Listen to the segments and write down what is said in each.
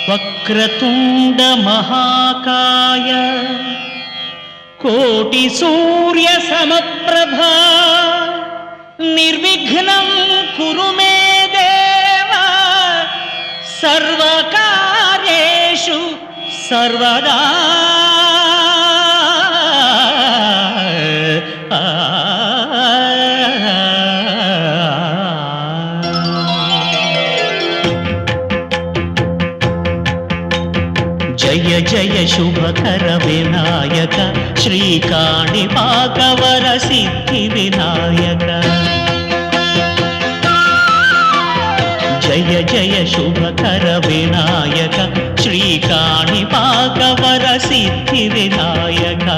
వక్రతుండ మహాకాయ కోటి సూర్య సమప్రభా నిర్విఘ్నం కురు మే దేవ సర్వకార్యేషు సర్వదా. జయ జయ శుభకర వినాయక శ్రీకాణిపాకవర సిద్ధి వినాయక. జయ జయ శుభకర వినాయక శ్రీకాణిపాకవర సిద్ధి వినాయక.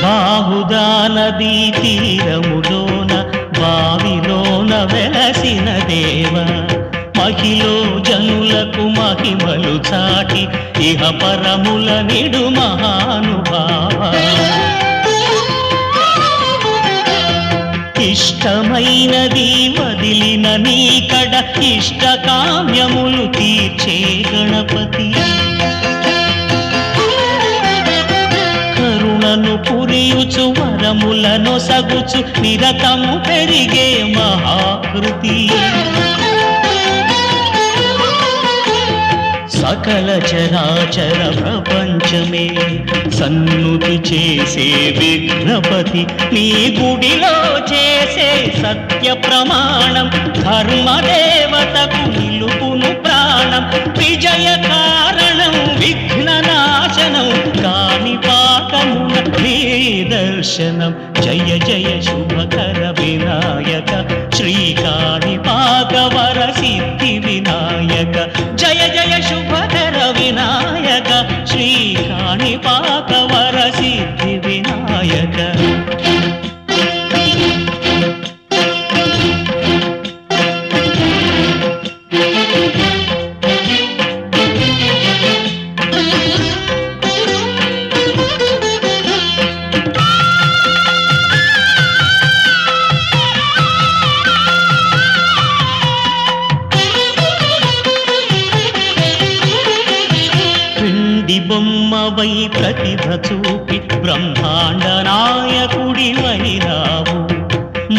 బాహుదా నదీ తీరములోన బావిలోన వెలసిన దేవ మహిలో జనులకు మహిమలు చాటి ఇహ పరముల నిడు మహానుభావ. ఇష్టమైనది వదిలిన నీకడ ఇష్ట కామ్యములు తీర్చే గణపతి. కరుణను పురియుచు వరములను సగుచు నిరతము పెరిగే మహాకృతి. సకల చరాచర ప్రపంచమే సన్నుతి చేసే విఘ్నపతి. నీ గుడిలో చేసే సత్య ప్రమాణం ధర్మదేవతకు నిలుపును ప్రాణం. విజయ కారణం విఘ్న నాశనం కాణిపాకమున నీ దర్శనం. జయ జయ శుభకర వినాయక శ్రీకాణిపాకవర సిద్ధి వినాయక. జయ జయ శుభకర వినాయక శ్రీకాణిపాకవర సిద్ధి వినాయక. బొమ్మవై ప్రతిభ చూపి బ్రహ్మాండ నాయకుడి వైరావు.